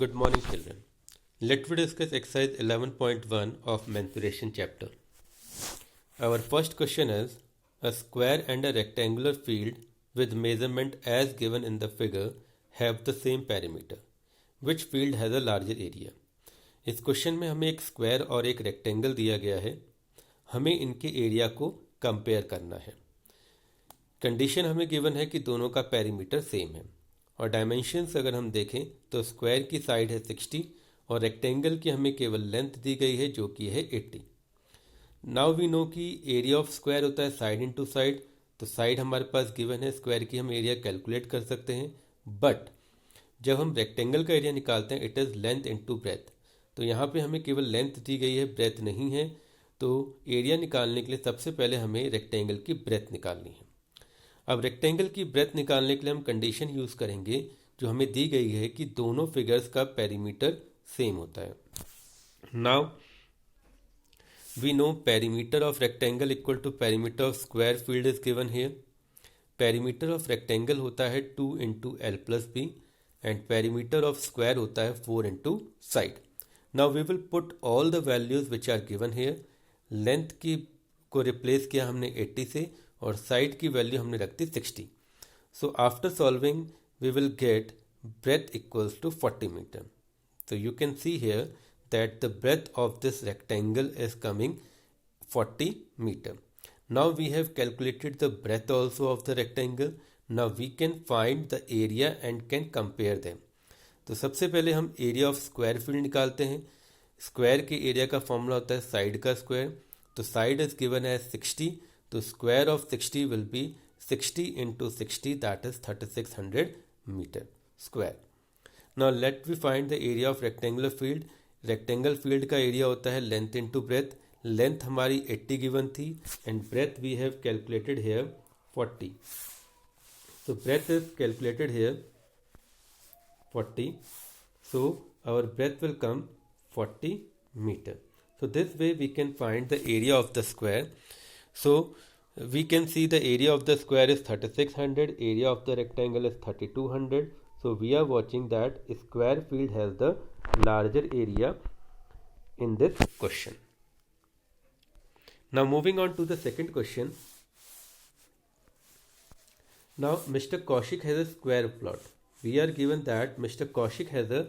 Good morning, children. Let we discuss exercise 11.1 of mensuration chapter. Our first question is, a square and a rectangular field with measurement as given in the figure have the same perimeter. Which field has a larger area? इस question में हमें एक square और एक rectangle दिया गया है. हमें इनके एरिया को कंपेयर करना है. कंडीशन हमें गिवन है कि दोनों का पेरीमीटर सेम है और डायमेंशंस अगर हम देखें तो स्क्वायर की साइड है 60 और रेक्टेंगल की हमें केवल लेंथ दी गई है जो कि है 80. नाउ वी नो कि एरिया ऑफ स्क्वायर होता है साइड इनटू साइड. तो साइड हमारे पास गिवन है, स्क्वायर की हम एरिया कैलकुलेट कर सकते हैं. बट जब हम रेक्टेंगल का एरिया निकालते हैं it is length into breadth. तो यहाँ पे हमें केवल लेंथ दी गई है, ब्रेथ नहीं है. तो एरिया निकालने के लिए सबसे पहले हमें रेक्टेंगल की ब्रेथ निकालनी है. अब रेक्टेंगल की ब्रेथ निकालने के लिए हम कंडीशन यूज़ करेंगे जो हमें दी गई है कि दोनों फिगर्स का पेरीमीटर सेम होता है. Now we know perimeter of rectangle equal to perimeter of square field is given here. Perimeter of rectangle होता है 2 into L plus B and perimeter of square होता है 4 into side. Now we will put all the values which are given here. Length की को replace किया हमने 80 से और साइड की वैल्यू हमने रख दी 60. So after solving we will get breadth equals to 40 metre. So you can see here that the breadth of this rectangle is coming 40 meter. Now we have calculated the breadth also of the rectangle. Now we can find the area and can compare them. तो सबसे पहले हम area of square field निकालते हैं. Square के area का formula होता है साइड का स्क्वायर. तो साइड इज गिवन एज 60. तो square of 60 will be 60 into 60 that is 3600 metre square. Now let we find the area of rectangular field. Rectangle field का एरिया होता है लेंथ इनटू ब्रेथ. लेंथ हमारी 80 given थी and breadth we have calculated here 40. So breadth is calculated here 40. So our breadth will come 40 metre. So this way we can find the area of the square. So we can see the area of the square is 3600, area of the rectangle is 3200. So we are watching that square field has the larger area in this question. Now moving on to the second question. Now Mr. Kaushik has a square plot. We are given that Mr. Kaushik has a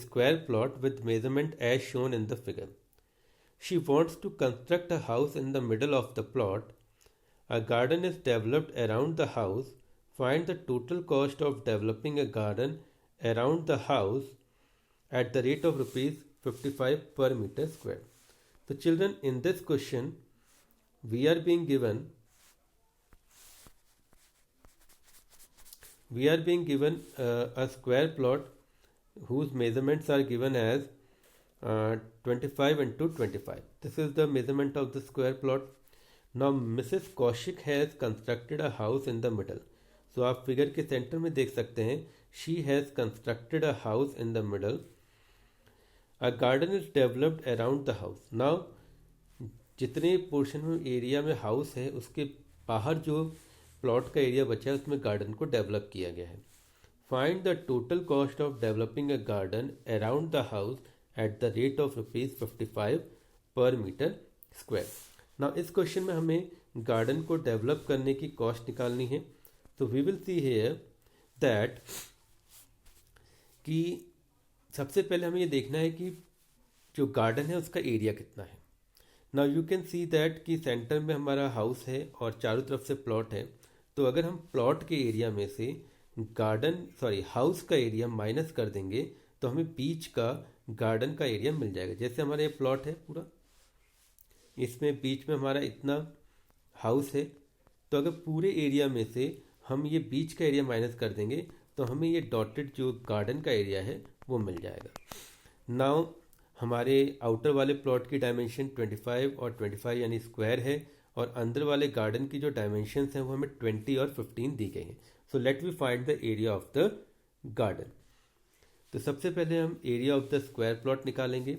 square plot with measurement as shown in the figure. She wants to construct a house in the middle of the plot. A garden is developed around the house. Find the total cost of developing a garden around the house at the rate of rupees 55 per meter square. So children, in this question we are being given a square plot whose measurements are given as 25 into 25. This is the measurement of the square plot. Now Mrs. Kaushik has constructed a house in the middle. So आप figure के centre में देख सकते हैं she has constructed a house in the middle. A garden is developed around the house. Now जितने portion में area में house है उसके बाहर जो प्लॉट का एरिया बचा है उसमें गार्डन को डेवलप किया गया है. Find the total cost of developing a garden around the house at the rate of rupees 55 पर मीटर स्क्वायर. ना इस क्वेश्चन में हमें गार्डन को डेवलप करने की कॉस्ट निकालनी है. तो we will see here that कि सबसे पहले हमें ये देखना है कि जो गार्डन है उसका एरिया कितना है. Now you can see that कि सेंटर में हमारा हाउस है और चारों तरफ से प्लॉट है. तो अगर हम प्लॉट के एरिया में से हाउस का एरिया माइनस कर देंगे तो हमें बीच का गार्डन का एरिया मिल जाएगा. जैसे हमारा ये प्लॉट है पूरा, इसमें बीच में हमारा इतना हाउस है. तो अगर पूरे एरिया में से हम ये बीच का एरिया माइनस कर देंगे तो हमें ये डॉटेड जो गार्डन का एरिया है वो मिल जाएगा. नाउ हमारे आउटर वाले प्लॉट की डायमेंशन 25 और 25 यानी स्क्वायर है और अंदर वाले गार्डन की जो डायमेंशंस हैं वो हमें 20 और 15 दी गई हैं. So let we find the area of the garden. तो सबसे पहले हम area of the square plot निकालेंगे.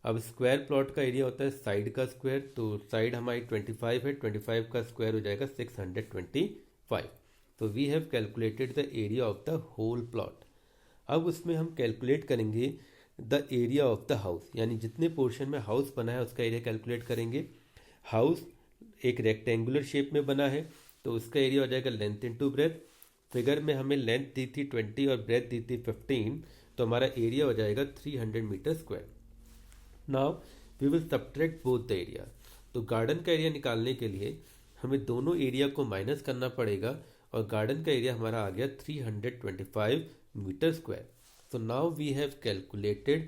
अब स्क्वायर प्लॉट का एरिया होता है साइड का स्क्वायर. तो साइड हमारी 25 है, 25 का स्क्वायर हो जाएगा 625. तो we have calculated the area of the whole plot. अब उसमें हम कैलकुलेट करेंगे the area of the house, यानी जितने पोर्शन में हाउस बना है उसका एरिया कैलकुलेट करेंगे। हाउस एक रेक्टेंगुलर शेप में बना है तो उसका एरिया हो जाएगा लेंथ इंटू ब्रेथ। फिगर में हमें लेंथ दी थी 20 और ब्रेथ दी थी 15, तो हमारा एरिया हो जाएगा 300 metre square. Now we will subtract both the area. तो गार्डन का एरिया निकालने के लिए हमें दोनों एरिया को माइनस करना पड़ेगा और गार्डन का एरिया हमारा आ गया 325 metre square. So now we have calculated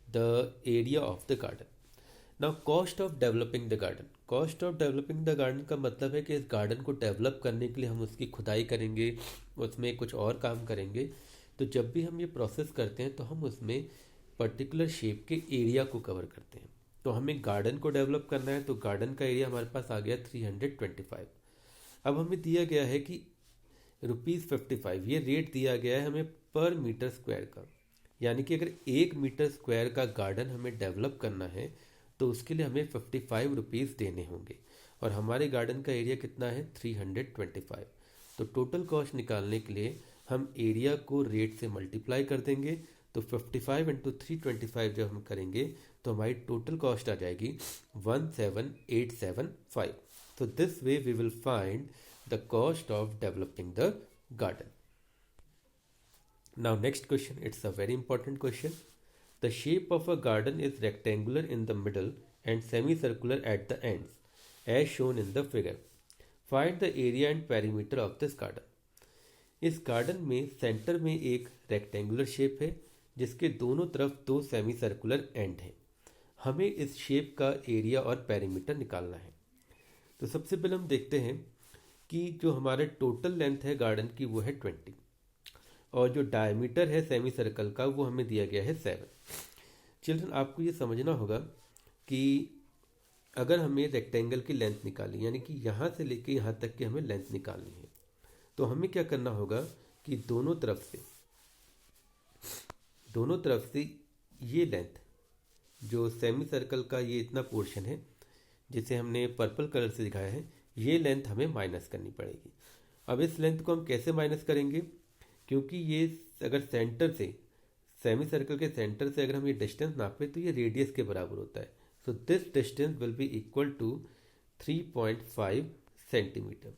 the area of the garden. Now cost of developing the garden. Cost of developing the garden का मतलब है कि इस गार्डन को डेवलप करने के लिए हम उसकी खुदाई करेंगे, उसमें कुछ और काम करेंगे। तो जब भी हम ये प्रोसेस करते हैं तो हम उसमें पर्टिकुलर शेप के एरिया को कवर करते हैं। तो हमें गार्डन को डेवलप करना है तो गार्डन का एरिया हमारे पास आ गया 325। अब हमें दिया गया है कि ₹55, ये रेट दिया गया है हमें पर मीटर स्क्वायर का। यानी कि अगर 1 मीटर स्क्वायर का गार्डन हमें डेवलप करना है तो उसके लिए हमें ₹55 देने होंगे और हमारे गार्डन का एरिया कितना है 325। तो टोटल कॉस्ट निकालने के लिए हम एरिया को रेट से मल्टीप्लाई कर देंगे। तो 55 इंटू 325 जब हम करेंगे तो हमारी टोटल कॉस्ट आ जाएगी 17875। So this way we will find the cost of developing the garden. Now next question, it's a very important question. The shape of a garden is rectangular in the middle and semicircular at the ends as shown in the figure. Find the area and perimeter of this garden. इस garden में centre में एक rectangular shape है जिसके दोनों तरफ दो semi circular and हैं। हमें इस शेप का एरिया और पेरीमीटर निकालना है। तो सबसे पहले हम देखते हैं कि जो हमारा टोटल लेंथ है गार्डन की वो है 20 और जो डायमीटर है सेमी सर्कल का वो हमें दिया गया है 7। चिल्ड्रन, आपको ये समझना होगा कि अगर हमें रेक्टेंगल की लेंथ निकाली, यानी कि यहाँ से लेके यहाँ तक की हमें लेंथ निकालनी है, तो हमें क्या करना होगा कि दोनों तरफ से ये लेंथ, जो सेमी सर्कल का ये इतना पोर्शन है जिसे हमने पर्पल कलर से दिखाया है, ये लेंथ हमें माइनस करनी पड़ेगी। अब इस लेंथ को हम कैसे माइनस करेंगे, क्योंकि ये अगर सेंटर से, सेमी सर्कल के सेंटर से अगर हम ये डिस्टेंस नापे तो ये रेडियस के बराबर होता है। So this distance will be equal to 3.5 centimetre.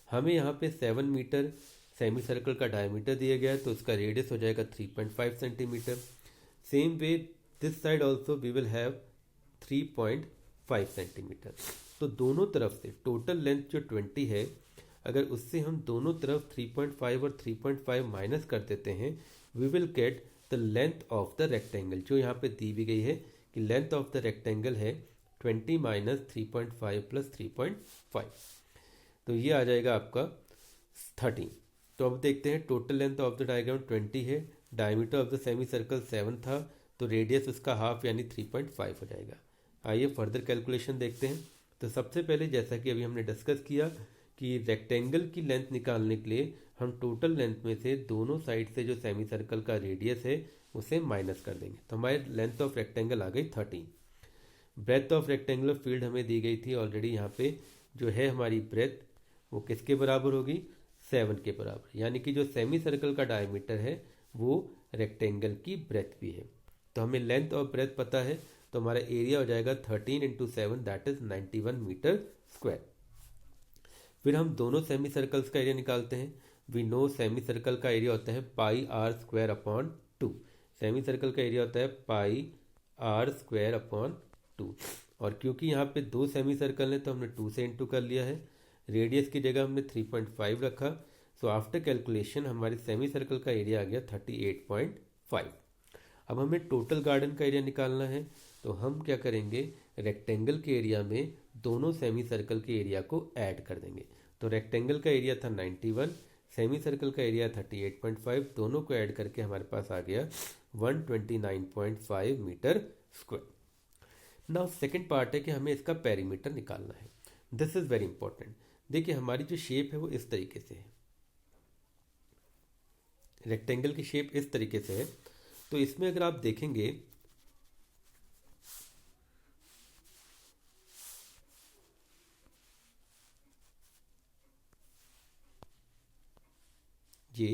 हमें यहाँ पे 7 मीटर सेमी सर्कल का डायमीटर दिया गया है तो उसका रेडियस हो जाएगा 3.5 centimetre. Same way this side also we will have 3.5 centimetre. तो दोनों तरफ से टोटल लेंथ जो 20 है, अगर उससे हम दोनों तरफ 3.5 और 3.5 माइनस कर देते हैं, we will get the length of the rectangle, जो यहाँ पे दी भी गई है कि लेंथ ऑफ द रेक्टेंगल है 20 माइनस 3.5 प्लस 3.5, तो ये आ जाएगा आपका 13। तो अब देखते हैं total length of the diagram 20 है, diameter of the semi circle 7 था, तो रेडियस उसका हाफ यानी 3.5 हो जाएगा। आइए फर्दर कैलकुलेशन देखते हैं। तो सबसे पहले जैसा कि अभी हमने डिस्कस किया कि रेक्टेंगल की लेंथ निकालने के लिए हम टोटल लेंथ में से दोनों साइड से जो सेमी सर्कल का रेडियस है उसे माइनस कर देंगे। तो हमारी लेंथ ऑफ रेक्टेंगल आ गई 13। ब्रेथ ऑफ रेक्टेंगुलर फील्ड हमें दी गई थी ऑलरेडी, यहाँ पे जो है हमारी ब्रेथ वो किसके बराबर होगी, 7 के बराबर, यानी कि जो सेमी सर्कल का डायमीटर है वो रेक्टेंगल की ब्रेथ भी है। तो हमें लेंथ और ब्रेथ पता है, तो हमारा एरिया हो जाएगा 13 into 7 that is 91 metre square. फिर हम दोनों सेमी सर्कल्स का एरिया निकालते हैं। वी नो सेमी सर्कल का एरिया होता है pi r square upon 2। Semi circle का एरिया होता है पाई आर स्क्वायर अपॉन 2, और क्योंकि यहाँ पे दो सेमी सर्कल है तो हमने 2 से इंटू कर लिया है। रेडियस की जगह हमने 3.5 रखा। सो आफ्टर कैलकुलेशन हमारे सेमी सर्कल का एरिया आ गया 38.5। अब हमें टोटल गार्डन का एरिया निकालना है, तो हम क्या करेंगे, रेक्टेंगल के एरिया में दोनों सेमी सर्कल के एरिया को ऐड कर देंगे। तो रेक्टेंगल का एरिया था 91, सेमी सर्कल का एरिया 38.5, दोनों को ऐड करके हमारे पास आ गया 129.5 metre square. Now second part है कि हमें इसका पेरीमीटर निकालना है। This is very important. देखिए हमारी जो शेप है वो इस तरीके से है, रेक्टेंगल की शेप इस तरीके से है। तो इसमें अगर आप देखेंगे ये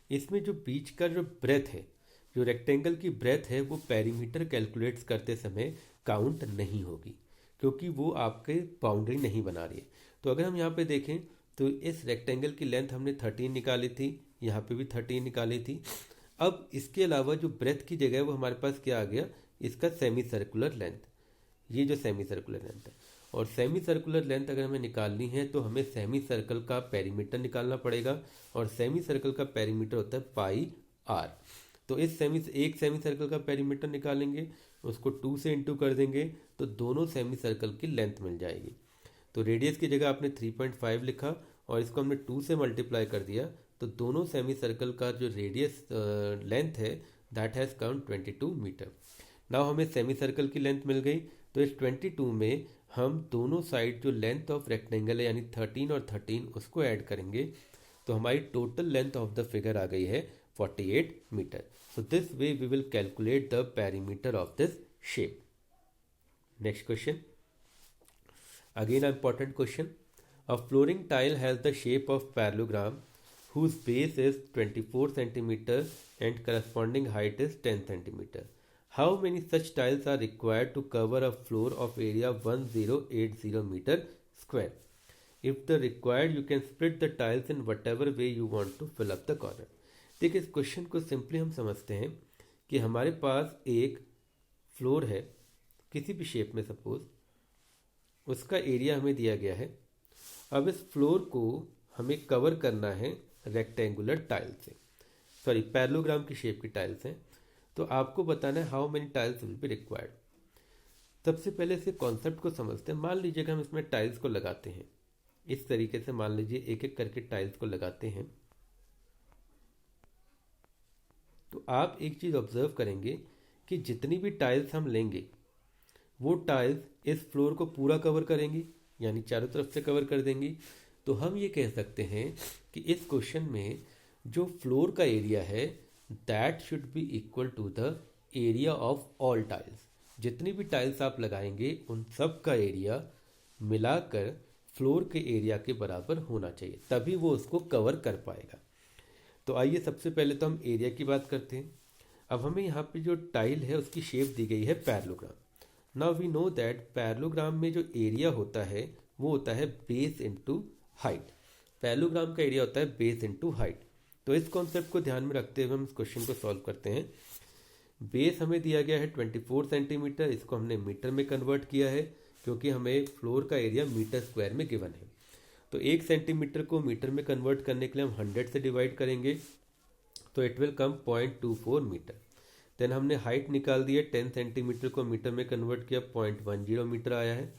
इसमें जो बीच का जो ब्रेथ है, जो रेक्टेंगल की ब्रेथ है, वो पेरीमीटर कैलकुलेट्स करते समय काउंट नहीं होगी, क्योंकि वो आपके बाउंड्री नहीं बना रही है। तो अगर हम यहाँ पे देखें तो इस रेक्टेंगल की लेंथ हमने 13 निकाली थी, यहाँ पे भी 13 निकाली थी। अब इसके अलावा जो ब्रेथ की जगह है वो हमारे पास क्या आ गया, इसका सेमी सर्कुलर लेंथ, ये जो सेमी सर्कुलर लेंथ है। और सेमी सर्कुलर लेंथ अगर हमें निकालनी है तो हमें सेमी सर्कल का पेरीमीटर निकालना पड़ेगा, और सेमी सर्कल का पेरीमीटर होता है पाई आर। तो इस एक सेमी सर्कल का पेरीमीटर निकालेंगे, उसको 2 से इंटू कर देंगे तो दोनों सेमी सर्कल की लेंथ मिल जाएगी। तो रेडियस की जगह आपने 3.5 लिखा और इसको हमने 2 से मल्टीप्लाई कर दिया, तो दोनों सेमी सर्कल का जो रेडियस लेंथ है that has come 22 metre. Now हमें सेमी सर्कल की लेंथ मिल गई, तो इस 22 में हम दोनों साइड जो लेंथ ऑफ रेक्टेंगल है यानी 13 और 13 उसको ऐड करेंगे, तो हमारी total length of the figure आ गई है 48 metre. So this way we will calculate the perimeter of this shape. Next question, again important question. A flooring tile has the shape of parallelogram whose base is 24 centimeter and corresponding height is 10 centimeter. How many such tiles are required to cover a floor of area 1080 meter square? If the required, you can split the tiles in whatever way you want to fill up the corner. देखिए इस question को simply हम समझते हैं कि हमारे पास एक floor है किसी भी शेप में, सपोज उसका एरिया हमें दिया गया है। अब इस फ्लोर को हमें कवर करना है रेक्टेंगुलर टाइल से, सॉरी पैरेललोग्राम की शेप की टाइल्स हैं। तो आपको बताना है how many tiles will be required. सबसे पहले इसे कॉन्सेप्ट को समझते हैं। मान लीजिए कि हम इसमें टाइल्स को लगाते हैं, इस तरीके से मान लीजिए एक एक करके टाइल्स को लगाते हैं, तो आप एक चीज़ ऑब्जर्व करेंगे कि जितनी भी टाइल्स हम लेंगे वो टाइल्स इस फ्लोर को पूरा कवर करेंगी, यानी चारों तरफ से कवर कर देंगी। तो हम ये कह सकते हैं कि इस क्वेश्चन में जो फ्लोर का एरिया है that should be equal to the area of all tiles. जितनी भी टाइल्स आप लगाएंगे उन सब का एरिया मिलाकर फ्लोर के एरिया के बराबर होना चाहिए, तभी वो उसको कवर कर पाएगा। तो आइए सबसे पहले तो हम एरिया की बात करते हैं। अब हमें यहाँ पे जो टाइल है उसकी शेप दी गई है parallelogram. Now we know that parallelogram में जो एरिया होता है वो होता है बेस इनटू हाइट। पैरेललोग्राम का एरिया होता है बेस इनटू हाइट। तो इस कॉन्सेप्ट को ध्यान में रखते हुए हम इस क्वेश्चन को सॉल्व करते हैं। बेस हमें दिया गया है 24 सेंटीमीटर, इसको हमने मीटर में कन्वर्ट किया है क्योंकि हमें फ्लोर का एरिया मीटर स्क्वायर में गिवन है। तो 1 सेंटीमीटर को मीटर में कन्वर्ट करने के लिए हम 100 से डिवाइड करेंगे, तो it will come 0.24 metre. Then हमने हाइट निकाल दी है, 10 सेंटीमीटर को मीटर में कन्वर्ट किया, 0.10 मीटर आया है।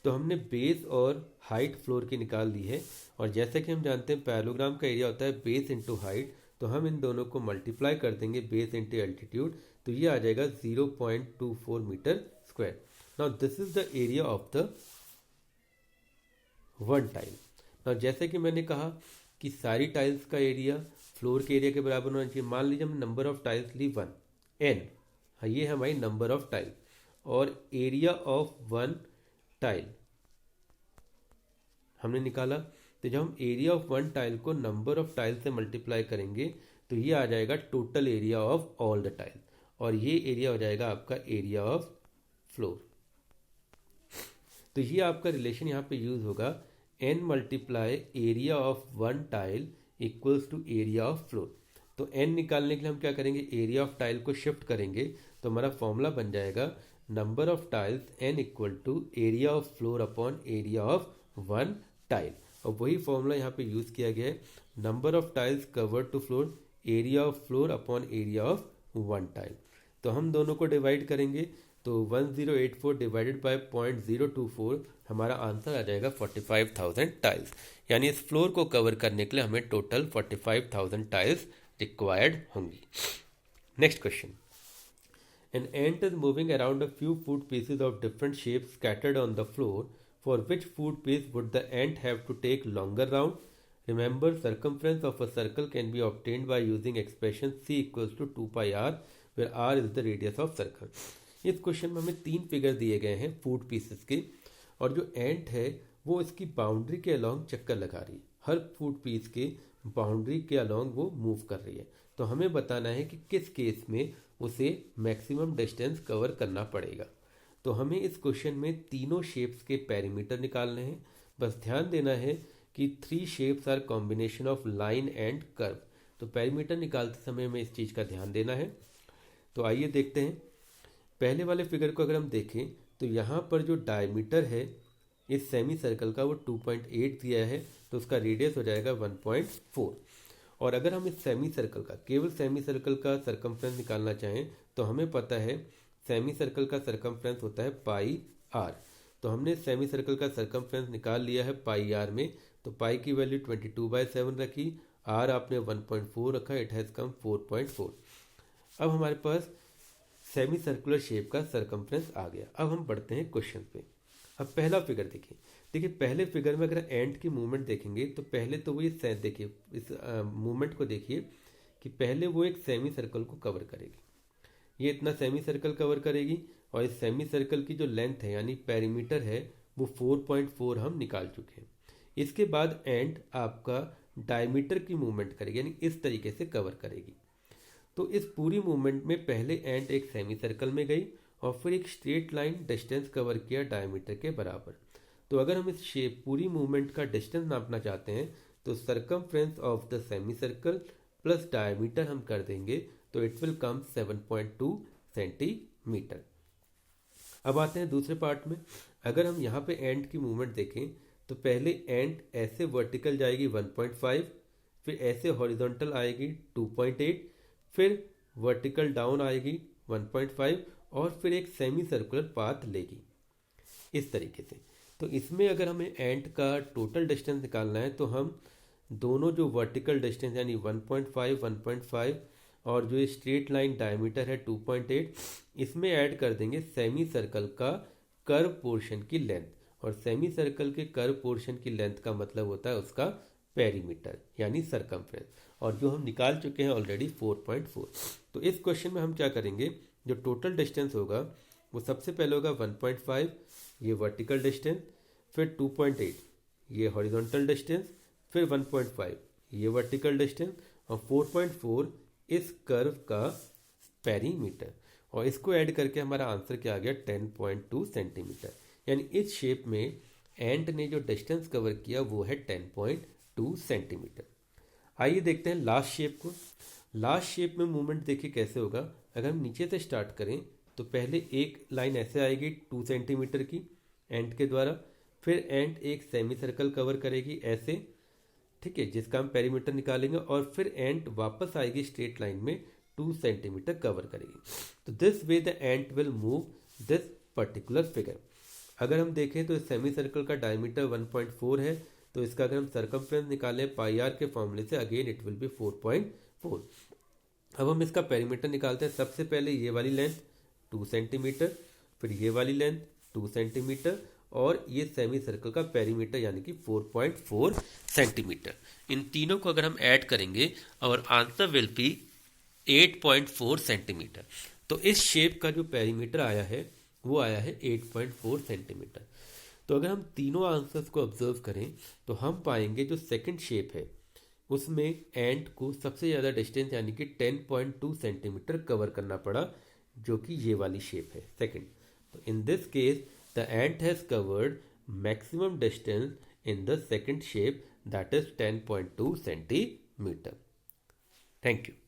तो हमने बेस और हाइट फ्लोर की निकाल दी है, और जैसे कि हम जानते हैं पैरेललोग्राम का एरिया होता है बेस इंटू हाइट, तो हम इन दोनों को मल्टीप्लाई कर देंगे बेस इंटू एल्टीट्यूड, तो ये आ जाएगा 0.24 metre square. Now this is the area of the one tile. नाउ जैसे कि मैंने कहा कि सारी टाइल्स का एरिया फ्लोर के एरिया के बराबर होना चाहिए। मान लीजिए हम नंबर ऑफ टाइल्स ली 1 n, हाँ ये है हमारी नंबर ऑफ टाइल, और एरिया ऑफ वन टाइल हमने निकाला। तो जब हम एरिया ऑफ वन टाइल को नंबर ऑफ टाइल से मल्टीप्लाई करेंगे तो ये आ जाएगा total area of all the tile, और ये एरिया हो जाएगा आपका एरिया ऑफ फ्लोर। तो ये आपका रिलेशन यहाँ पे यूज होगा, n multiply area of one tile equals to area of floor. तो n निकालने के लिए हम क्या करेंगे, एरिया ऑफ टाइल को शिफ्ट करेंगे, तो हमारा फॉर्मूला बन जाएगा number of tiles n equal to area of floor upon area of one tile. और वही फॉर्मूला यहाँ पे यूज किया गया है, number of tiles cover to floor area of floor upon area of one tile. तो हम दोनों को डिवाइड करेंगे, तो 1084 डिवाइडेड बाय 0.024, हमारा आंसर आ जाएगा 45,000 टाइल्स। यानी इस फ्लोर को कवर करने के लिए हमें टोटल 45,000 टाइल्स रिक्वायर्ड होंगी। Next question, an ant is moving around a few food pieces of different shapes scattered on the floor, for which food piece would the ant have to take longer round? Remember circumference of a circle can be obtained by using expression c equals to 2 pi r, where r is the radius of circle. इस question में हमें 3 figure दिए गए हैं food pieces के, और जो एंट है वो इसकी बाउंड्री के अलॉन्ग चक्कर लगा रही है। हर फूड पीस के बाउंड्री के अलॉन्ग वो मूव कर रही है। तो हमें बताना है कि किस केस में उसे मैक्सिमम डिस्टेंस कवर करना पड़ेगा। तो हमें इस क्वेश्चन में तीनों शेप्स के पेरीमीटर निकालने हैं। बस ध्यान देना है कि 3 shapes are combination of line and curve. तो पेरीमीटर निकालते समय में इस चीज़ का ध्यान देना है। तो आइए देखते हैं। पहले वाले फिगर को अगर हम देखें तो यहाँ पर जो डायमीटर है इस सेमी सर्कल का वो 2.8 दिया है, तो उसका रेडियस हो जाएगा 1.4। और अगर हम इस सेमी सर्कल का, केवल सेमी सर्कल का सरकमफ्रेंस निकालना चाहें तो हमें पता है सेमी सर्कल का सरकमफ्रेंस होता है पाई आर। तो हमने सेमी सर्कल का सरकमफ्रेंस निकाल लिया है पाई आर में। तो पाई की वैल्यू 22/7 रखी, आर आपने 1.4 रखा, इट हैज़ कम 4.4। अब हमारे पास सेमी सर्कुलर शेप का सरकमफ्रेंस आ गया। अब हम बढ़ते हैं क्वेश्चन पे। अब पहला फिगर देखिए पहले फिगर में अगर एंड की मूवमेंट देखेंगे तो पहले तो वो ये देखिए इस मूवमेंट को देखिए कि पहले वो एक सेमी सर्कल को कवर करेगी। ये इतना सेमी सर्कल कवर करेगी और इस सेमी सर्कल की जो लेंथ है यानी पेरीमीटर है वो 4.4 हम निकाल चुके हैं। इसके बाद एंड आपका डायमीटर की मूवमेंट करेगी, यानी इस तरीके से कवर करेगी। तो इस पूरी मूवमेंट में पहले एंड एक सेमी सर्कल में गई और फिर एक स्ट्रेट लाइन डिस्टेंस कवर किया डायमीटर के बराबर। तो अगर हम इस शेप पूरी मूवमेंट का डिस्टेंस नापना चाहते हैं तो circumference of the semi circle plus diameter हम कर देंगे तो इट विल कम 7.2 सेंटीमीटर। अब आते हैं दूसरे पार्ट में। अगर हम यहाँ पे एंड की मूवमेंट देखें तो पहले एंड ऐसे वर्टिकल जाएगी 1.5, फिर ऐसे हॉरिजॉन्टल आएगी 2.8, फिर वर्टिकल डाउन आएगी 1.5 और फिर एक सेमी सर्कुलर पाथ लेगी इस तरीके से। तो इसमें अगर हमें एंड का टोटल डिस्टेंस निकालना है तो हम दोनों जो वर्टिकल डिस्टेंस यानी 1.5 और जो स्ट्रेट लाइन डायमीटर है 2.8 इसमें ऐड कर देंगे सेमी सर्कल का कर्व पोर्शन की लेंथ। और सेमी सर्कल के कर्व पोर्शन की लेंथ का मतलब होता है उसका पेरीमीटर यानी सरकमफ्रेंस, और जो हम निकाल चुके हैं ऑलरेडी 4.4। तो इस क्वेश्चन में हम क्या करेंगे, जो टोटल डिस्टेंस होगा वो सबसे पहले होगा 1.5 ये वर्टिकल डिस्टेंस, फिर 2.8 ये हॉरिजॉन्टल डिस्टेंस, फिर 1.5 ये वर्टिकल डिस्टेंस और 4.4 इस कर्व का पेरीमीटर। और इसको ऐड करके हमारा आंसर क्या आ गया 10.2 सेंटीमीटर। यानी इस शेप में एंड ने जो डिस्टेंस कवर किया वो है 10.2 सेंटीमीटर। आइए देखते हैं लास्ट शेप को। लास्ट शेप में मूवमेंट देखिए कैसे होगा। अगर हम नीचे से स्टार्ट करें तो पहले एक लाइन ऐसे आएगी 2 सेंटीमीटर की एंड के द्वारा, फिर एंड एक सेमी सर्कल कवर करेगी ऐसे, ठीक है, जिसका हम पेरीमीटर निकालेंगे, और फिर एंड वापस आएगी स्ट्रेट लाइन में 2 सेंटीमीटर कवर करेगी। तो this way the end will move this particular figure. अगर हम देखें तो सेमी सर्कल का डायमीटर 1.4 है, तो इसका अगर हम सर्कमफ्रेंस निकालें पाई आर के फॉर्मूले से अगेन इट विल बी 4.4। अब हम इसका पेरीमीटर निकालते हैं। सबसे पहले ये वाली लेंथ 2 सेंटीमीटर, फिर ये वाली लेंथ 2 सेंटीमीटर और ये सेमी सर्कल का पेरीमीटर यानी कि 4.4 सेंटीमीटर। इन तीनों को अगर हम ऐड करेंगे और आंसर विल बी 8.4 सेंटीमीटर। तो इस शेप का जो पेरीमीटर आया है वो आया है 8.4 सेंटीमीटर। तो अगर हम तीनों आंसर्स को ऑब्जर्व करें तो हम पाएंगे जो सेकंड शेप है उसमें एंड को सबसे ज़्यादा डिस्टेंस यानी कि 10.2 सेंटीमीटर कवर करना पड़ा, जो कि ये वाली शेप है सेकंड। तो in this case the ant has covered maximum distance in the second shape, that is 10.2 centimeter. Thank you.